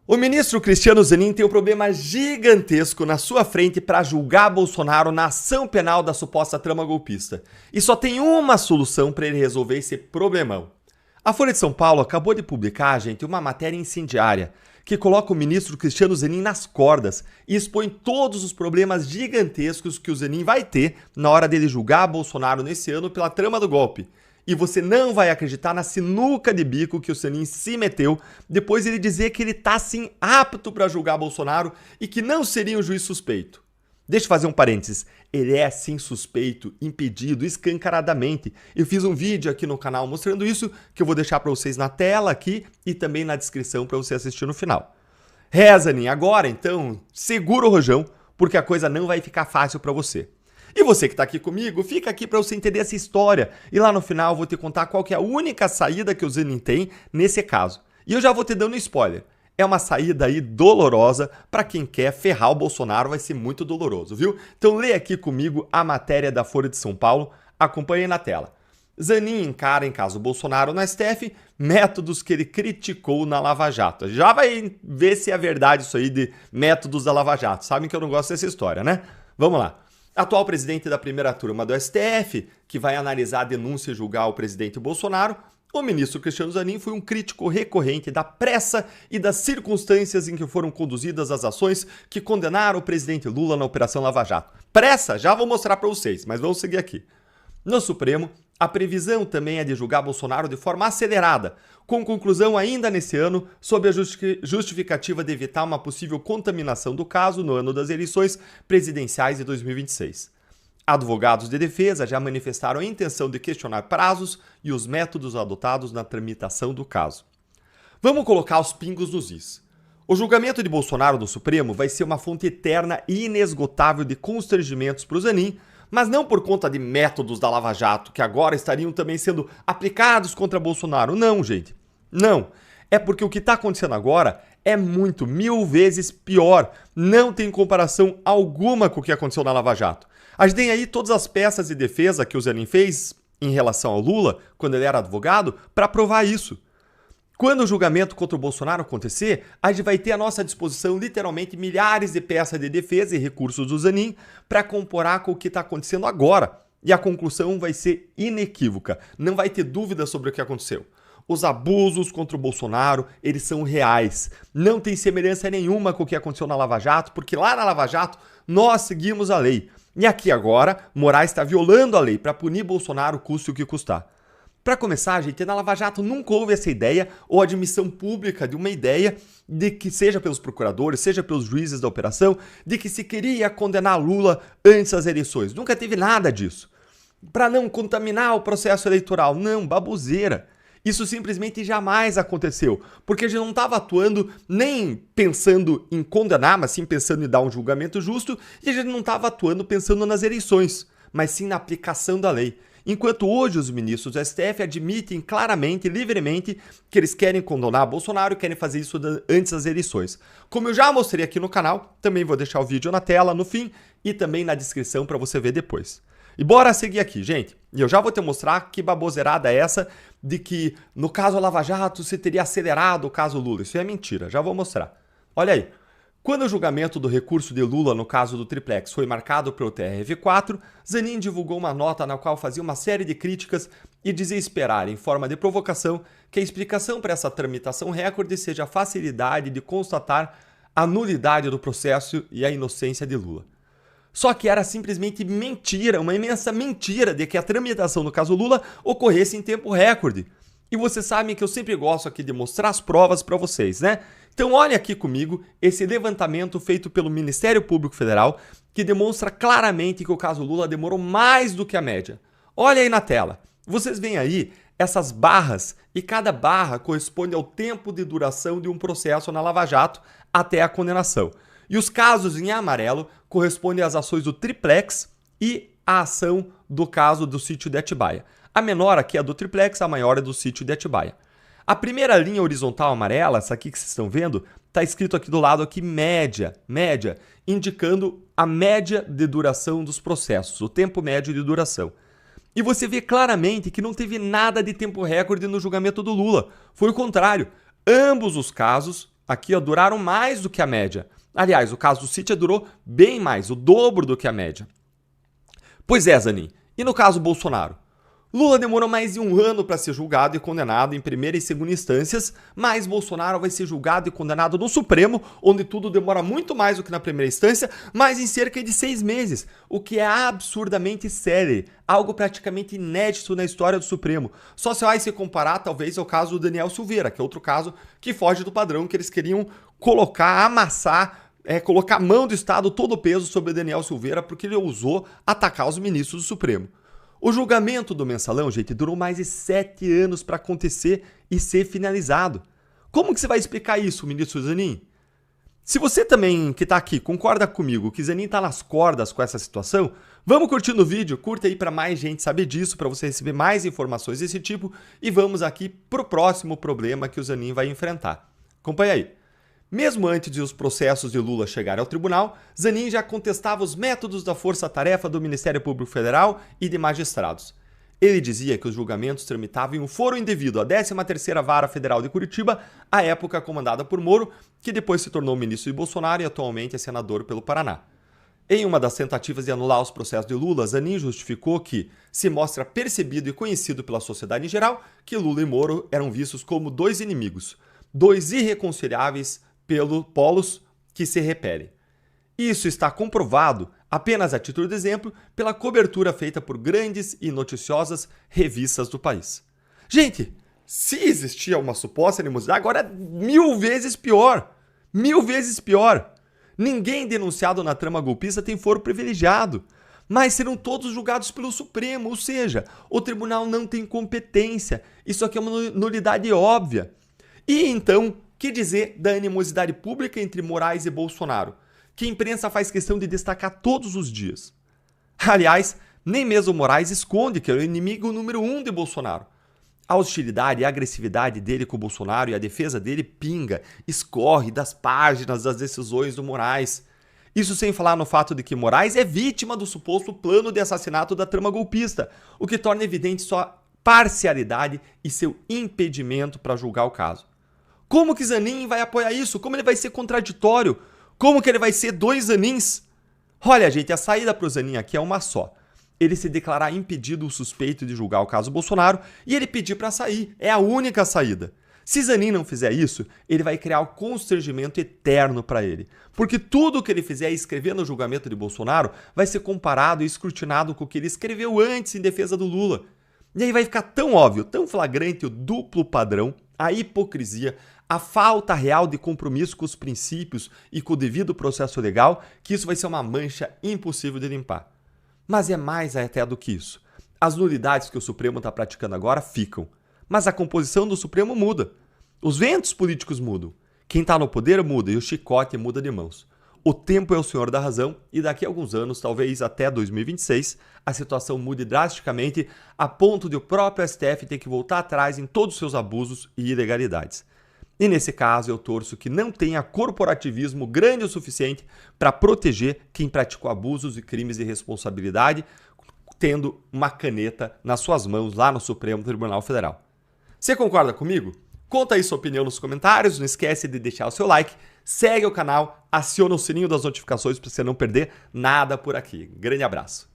O ministro Cristiano Zanin tem um problema gigantesco na sua frente para julgar Bolsonaro na ação penal da suposta trama golpista. E só tem uma solução para ele resolver esse problemão. A Folha de São Paulo acabou de publicar, gente, uma matéria incendiária que coloca o ministro Cristiano Zanin nas cordas e expõe todos os problemas gigantescos que o Zanin vai ter na hora dele julgar Bolsonaro nesse ano pela trama do golpe. E você não vai acreditar na sinuca de bico que o Zanin se meteu depois de ele dizer que ele tá sim apto para julgar Bolsonaro e que não seria um juiz suspeito. Deixa eu fazer um parênteses. Ele é sim suspeito, impedido, escancaradamente. Eu fiz um vídeo aqui no canal mostrando isso, que eu vou deixar para vocês na tela aqui e também na descrição para você assistir no final. Zanin, agora então, segura o rojão, porque a coisa não vai ficar fácil para você. E você que está aqui comigo, fica aqui para você entender essa história. E lá no final eu vou te contar qual que é a única saída que o Zanin tem nesse caso. E eu já vou te dando um spoiler. É uma saída aí dolorosa para quem quer ferrar o Bolsonaro, vai ser muito doloroso, viu? Então lê aqui comigo a matéria da Folha de São Paulo, acompanhe na tela. Zanin encara em caso Bolsonaro no STF métodos que ele criticou na Lava Jato. Já vai ver se é verdade isso aí de métodos da Lava Jato. Sabem que eu não gosto dessa história, né? Vamos lá. Atual presidente da primeira turma do STF, que vai analisar a denúncia e julgar o presidente Bolsonaro, o ministro Cristiano Zanin foi um crítico recorrente da pressa e das circunstâncias em que foram conduzidas as ações que condenaram o presidente Lula na Operação Lava Jato. Pressa? Já vou mostrar para vocês, mas vamos seguir aqui. No Supremo, a previsão também é de julgar Bolsonaro de forma acelerada, com conclusão ainda nesse ano, sob a justificativa de evitar uma possível contaminação do caso no ano das eleições presidenciais de 2026. Advogados de defesa já manifestaram a intenção de questionar prazos e os métodos adotados na tramitação do caso. Vamos colocar os pingos nos is. O julgamento de Bolsonaro no Supremo vai ser uma fonte eterna e inesgotável de constrangimentos para o Zanin, mas não por conta de métodos da Lava Jato, que agora estariam também sendo aplicados contra Bolsonaro. Não, gente. Não. É porque o que está acontecendo agora é muito, 1000 vezes pior. Não tem comparação alguma com o que aconteceu na Lava Jato. A gente tem aí todas as peças de defesa que o Zanin fez em relação ao Lula, quando ele era advogado, para provar isso. Quando o julgamento contra o Bolsonaro acontecer, a gente vai ter à nossa disposição literalmente milhares de peças de defesa e recursos do Zanin para comparar com o que está acontecendo agora. E a conclusão vai ser inequívoca. Não vai ter dúvida sobre o que aconteceu. Os abusos contra o Bolsonaro, eles são reais. Não tem semelhança nenhuma com o que aconteceu na Lava Jato, porque lá na Lava Jato nós seguimos a lei. E aqui agora, Moraes está violando a lei para punir Bolsonaro, custe o que custar. Para começar, gente, na Lava Jato nunca houve essa ideia ou admissão pública de uma ideia de que, seja pelos procuradores, seja pelos juízes da operação, de que se queria condenar Lula antes das eleições. Nunca teve nada disso. Para não contaminar o processo eleitoral. Não, baboseira. Isso simplesmente jamais aconteceu, porque a gente não estava atuando nem pensando em condenar, mas sim pensando em dar um julgamento justo, e a gente não estava atuando pensando nas eleições, mas sim na aplicação da lei. Enquanto hoje os ministros do STF admitem claramente, livremente, que eles querem condenar Bolsonaro e querem fazer isso antes das eleições. Como eu já mostrei aqui no canal, também vou deixar o vídeo na tela, no fim, e também na descrição para você ver depois. E bora seguir aqui, gente. E eu já vou te mostrar que baboseirada é essa de que no caso Lava Jato se teria acelerado o caso Lula. Isso é mentira, já vou mostrar. Olha aí. Quando o julgamento do recurso de Lula no caso do Triplex foi marcado pelo TRF4, Zanin divulgou uma nota na qual fazia uma série de críticas e dizia esperar, em forma de provocação, que a explicação para essa tramitação recorde seja a facilidade de constatar a nulidade do processo e a inocência de Lula. Só que era simplesmente mentira, uma imensa mentira de que a tramitação do caso Lula ocorresse em tempo recorde. E vocês sabem que eu sempre gosto aqui de mostrar as provas para vocês, né? Então olha aqui comigo esse levantamento feito pelo Ministério Público Federal que demonstra claramente que o caso Lula demorou mais do que a média. Olha aí na tela. Vocês veem aí essas barras e cada barra corresponde ao tempo de duração de um processo na Lava Jato até a condenação. E os casos em amarelo correspondem às ações do Triplex e à ação do caso do sítio de Atibaia. A menor aqui é do Triplex, a maior é do sítio de Atibaia. A primeira linha horizontal amarela, essa aqui que vocês estão vendo, está escrito aqui do lado aqui média, indicando a média de duração dos processos, o tempo médio de duração. E você vê claramente que não teve nada de tempo recorde no julgamento do Lula. Foi o contrário. Ambos os casos aqui duraram mais do que a média. Aliás, o caso do City durou bem mais, o dobro do que a média. Pois é, Zanin. E no caso Bolsonaro? Lula demorou mais de 1 ano para ser julgado e condenado em primeira e segunda instâncias, mas Bolsonaro vai ser julgado e condenado no Supremo, onde tudo demora muito mais do que na primeira instância, mas em cerca de 6 meses, o que é absurdamente sério, algo praticamente inédito na história do Supremo. Só se vai se comparar talvez ao caso do Daniel Silveira, que é outro caso que foge do padrão que eles queriam colocar, amassar, colocar a mão do Estado todo o peso sobre Daniel Silveira porque ele ousou atacar os ministros do Supremo. O julgamento do Mensalão, gente, durou mais de 7 anos para acontecer e ser finalizado. Como que você vai explicar isso, ministro Zanin? Se você também, que está aqui, concorda comigo que Zanin está nas cordas com essa situação, vamos curtir no vídeo, curta aí para mais gente saber disso, para você receber mais informações desse tipo e vamos aqui para o próximo problema que o Zanin vai enfrentar. Acompanha aí. Mesmo antes de os processos de Lula chegarem ao tribunal, Zanin já contestava os métodos da força-tarefa do Ministério Público Federal e de magistrados. Ele dizia que os julgamentos tramitavam em um foro indevido à 13ª Vara Federal de Curitiba, à época comandada por Moro, que depois se tornou ministro de Bolsonaro e atualmente é senador pelo Paraná. Em uma das tentativas de anular os processos de Lula, Zanin justificou que se mostra percebido e conhecido pela sociedade em geral que Lula e Moro eram vistos como 2 inimigos, 2 irreconciliáveis pelo polos que se repelem. Isso está comprovado, apenas a título de exemplo, pela cobertura feita por grandes e noticiosas revistas do país. Gente, se existia uma suposta animosidade, agora é 1000 vezes pior. 1000 vezes pior. Ninguém denunciado na trama golpista tem foro privilegiado, mas serão todos julgados pelo Supremo, ou seja, o tribunal não tem competência. Isso aqui é uma nulidade óbvia. E então, que dizer da animosidade pública entre Moraes e Bolsonaro, que a imprensa faz questão de destacar todos os dias? Aliás, nem mesmo Moraes esconde que é o inimigo número 1 de Bolsonaro. A hostilidade e a agressividade dele com o Bolsonaro e a defesa dele pinga, escorre das páginas das decisões do Moraes. Isso sem falar no fato de que Moraes é vítima do suposto plano de assassinato da trama golpista, o que torna evidente sua parcialidade e seu impedimento para julgar o caso. Como que Zanin vai apoiar isso? Como ele vai ser contraditório? Como que ele vai ser 2 Zanins? Olha, gente, a saída para o Zanin aqui é uma só. Ele se declarar impedido ou suspeito de julgar o caso Bolsonaro e ele pedir para sair. É a única saída. Se Zanin não fizer isso, ele vai criar um constrangimento eterno para ele. Porque tudo que ele fizer escrever no julgamento de Bolsonaro vai ser comparado e escrutinado com o que ele escreveu antes em defesa do Lula. E aí vai ficar tão óbvio, tão flagrante o duplo padrão, a hipocrisia, a falta real de compromisso com os princípios e com o devido processo legal, que isso vai ser uma mancha impossível de limpar. Mas é mais até do que isso. As nulidades que o Supremo está praticando agora ficam, mas a composição do Supremo muda. Os ventos políticos mudam. Quem está no poder muda e o chicote muda de mãos. O tempo é o senhor da razão e daqui a alguns anos, talvez até 2026, a situação mude drasticamente a ponto de o próprio STF ter que voltar atrás em todos os seus abusos e ilegalidades. E nesse caso eu torço que não tenha corporativismo grande o suficiente para proteger quem praticou abusos e crimes de responsabilidade, tendo uma caneta nas suas mãos lá no Supremo Tribunal Federal. Você concorda comigo? Conta aí sua opinião nos comentários, não esquece de deixar o seu like, segue o canal, aciona o sininho das notificações para você não perder nada por aqui. Grande abraço.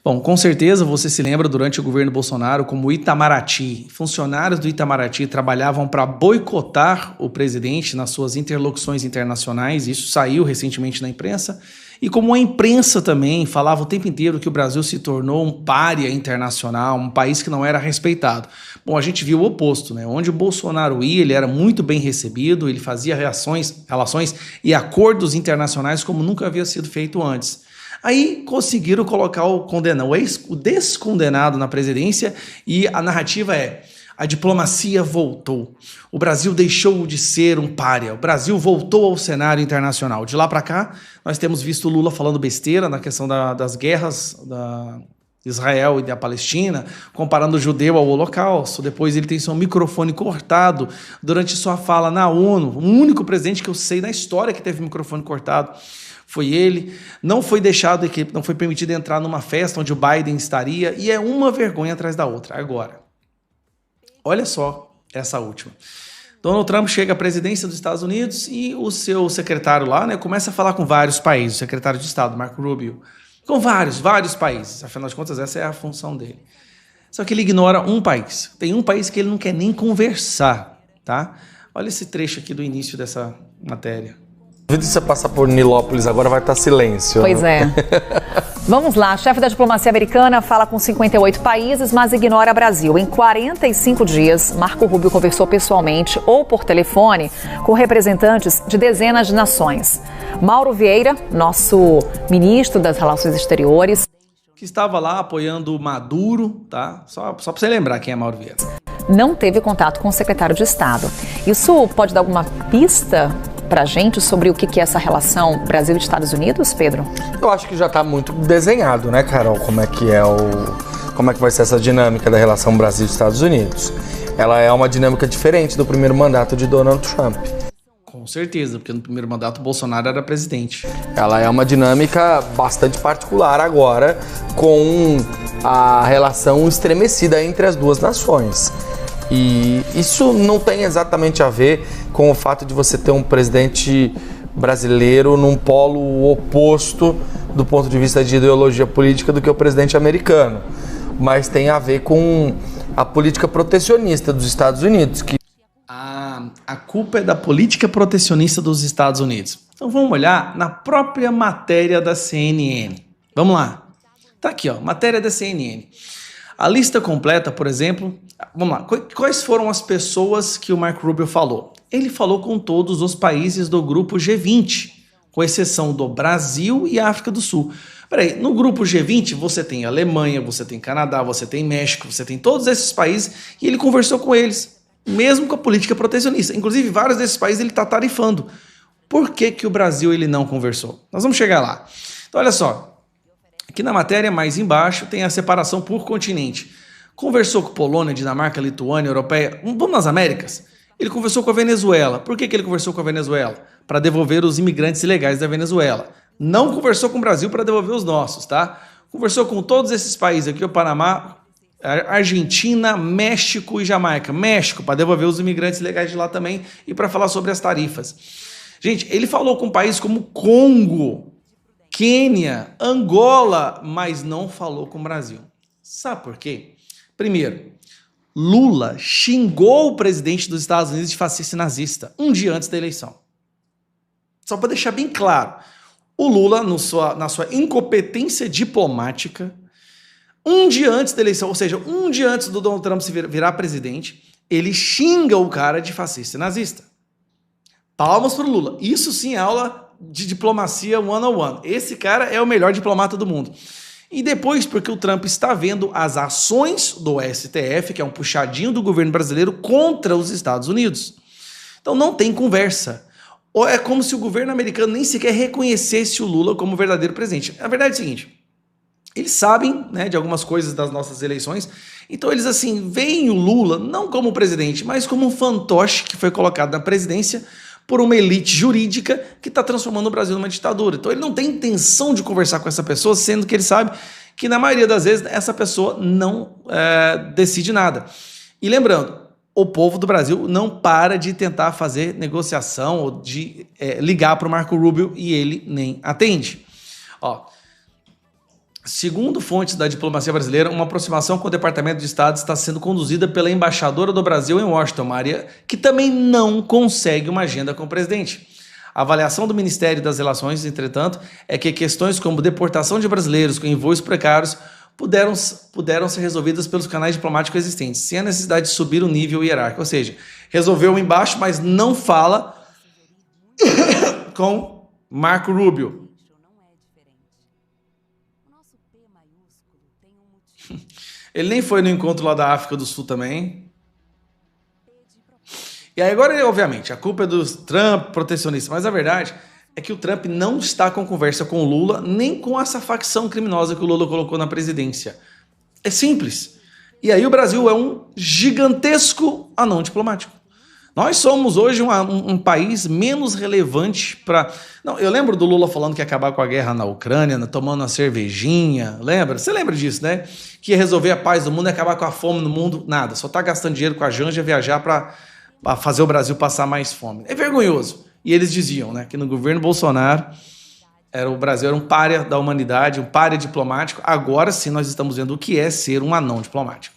Bom, com certeza você se lembra durante o governo Bolsonaro como o Itamaraty. Funcionários do Itamaraty trabalhavam para boicotar o presidente nas suas interlocuções internacionais, isso saiu recentemente na imprensa, e como a imprensa também falava o tempo inteiro que o Brasil se tornou um pária internacional, um país que não era respeitado. Bom, a gente viu o oposto, né? Onde o Bolsonaro ia, ele era muito bem recebido, ele fazia relações e acordos internacionais como nunca havia sido feito antes. Aí conseguiram colocar o descondenado na presidência e a narrativa é: a diplomacia voltou, o Brasil deixou de ser um pária, o Brasil voltou ao cenário internacional. De lá para cá, nós temos visto o Lula falando besteira na questão das guerras da Israel e da Palestina, comparando o judeu ao Holocausto. Depois ele tem seu microfone cortado durante sua fala na ONU, o único presidente que eu sei na história que teve microfone cortado foi ele. Não foi não foi permitido entrar numa festa onde o Biden estaria, e é uma vergonha atrás da outra. Agora, olha só essa última. Donald Trump chega à presidência dos Estados Unidos e o seu secretário lá, né, começa a falar com vários países, o secretário de Estado, Marco Rubio, com vários países, afinal de contas essa é a função dele. Só que ele ignora um país, tem um país que ele não quer nem conversar, tá? Olha esse trecho aqui do início dessa matéria. Se você passar por Nilópolis agora vai estar silêncio. Pois é. Vamos lá, a chefe da diplomacia americana fala com 58 países, mas ignora Brasil. Em 45 dias, Marco Rubio conversou pessoalmente ou por telefone com representantes de dezenas de nações. Mauro Vieira, nosso ministro das Relações Exteriores, que estava lá apoiando o Maduro, tá? Só para você lembrar quem é Mauro Vieira. Não teve contato com o secretário de Estado. Isso pode dar alguma pista pra gente sobre o que é essa relação Brasil e Estados Unidos, Pedro? Eu acho que já tá muito desenhado, né, Carol? Como é que vai ser essa dinâmica da relação Brasil e Estados Unidos? Ela é uma dinâmica diferente do primeiro mandato de Donald Trump. Com certeza, porque no primeiro mandato o Bolsonaro era presidente. Ela é uma dinâmica bastante particular agora, com a relação estremecida entre as duas nações. E isso não tem exatamente a ver com o fato de você ter um presidente brasileiro num polo oposto do ponto de vista de ideologia política do que o presidente americano, mas tem a ver com a política protecionista dos Estados Unidos. A culpa é da política protecionista dos Estados Unidos. Então vamos olhar na própria matéria da CNN. Vamos lá. Tá aqui, ó, matéria da CNN. A lista completa, por exemplo, vamos lá, quais foram as pessoas que o Marco Rubio falou? Ele falou com todos os países do grupo G20, com exceção do Brasil e África do Sul. Peraí, no grupo G20 você tem Alemanha, você tem Canadá, você tem México, você tem todos esses países e ele conversou com eles, mesmo com a política protecionista. Inclusive, vários desses países ele está tarifando. Por que o Brasil ele não conversou? Nós vamos chegar lá. Então, olha só. Aqui na matéria, mais embaixo, tem a separação por continente. Conversou com Polônia, Dinamarca, Lituânia, Europeia. Vamos nas Américas? Ele conversou com a Venezuela. Por que ele conversou com a Venezuela? Para devolver os imigrantes ilegais da Venezuela. Não conversou com o Brasil para devolver os nossos, tá? Conversou com todos esses países aqui, o Panamá, Argentina, México e Jamaica. México, para devolver os imigrantes ilegais de lá também e para falar sobre as tarifas. Gente, ele falou com países como Congo, Quênia, Angola, mas não falou com o Brasil. Sabe por quê? Primeiro, Lula xingou o presidente dos Estados Unidos de fascista e nazista um dia antes da eleição. Só para deixar bem claro, o Lula, na sua incompetência diplomática, um dia antes da eleição, ou seja, um dia antes do Donald Trump se virar presidente, ele xinga o cara de fascista e nazista. Palmas para o Lula. Isso sim é aula de diplomacia 101. Esse cara é o melhor diplomata do mundo. E depois, porque o Trump está vendo as ações do STF, que é um puxadinho do governo brasileiro, contra os Estados Unidos. Então não tem conversa. Ou é como se o governo americano nem sequer reconhecesse o Lula como verdadeiro presidente. A verdade é o seguinte, eles sabem, né, de algumas coisas das nossas eleições, então eles assim veem o Lula não como presidente, mas como um fantoche que foi colocado na presidência por uma elite jurídica que está transformando o Brasil numa ditadura. Então ele não tem intenção de conversar com essa pessoa, sendo que ele sabe que na maioria das vezes essa pessoa não decide nada. E lembrando, o povo do Brasil não para de tentar fazer negociação ou de ligar para o Marco Rubio e ele nem atende. Ó, segundo fontes da diplomacia brasileira, uma aproximação com o Departamento de Estado está sendo conduzida pela embaixadora do Brasil em Washington, Maria, que também não consegue uma agenda com o presidente. A avaliação do Ministério das Relações, entretanto, é que questões como deportação de brasileiros com envoos precários puderam ser resolvidas pelos canais diplomáticos existentes, sem a necessidade de subir o nível hierárquico. Ou seja, resolveu embaixo, mas não fala com Marco Rubio. Ele nem foi no encontro lá da África do Sul também. E aí agora, obviamente, a culpa é do Trump, protecionista, mas a verdade é que o Trump não está com conversa com o Lula, nem com essa facção criminosa que o Lula colocou na presidência. É simples. E aí o Brasil é um gigantesco anão diplomático. Nós somos hoje um país menos relevante para... Não, eu lembro do Lula falando que ia acabar com a guerra na Ucrânia, tomando uma cervejinha, lembra? Você lembra disso, né? Que ia resolver a paz do mundo e acabar com a fome no mundo. Nada, só tá gastando dinheiro com a Janja viajar para para fazer o Brasil passar mais fome. É vergonhoso. E eles diziam, né, que no governo Bolsonaro o Brasil era um pária da humanidade, um pária diplomático. Agora sim nós estamos vendo o que é ser um anão diplomático.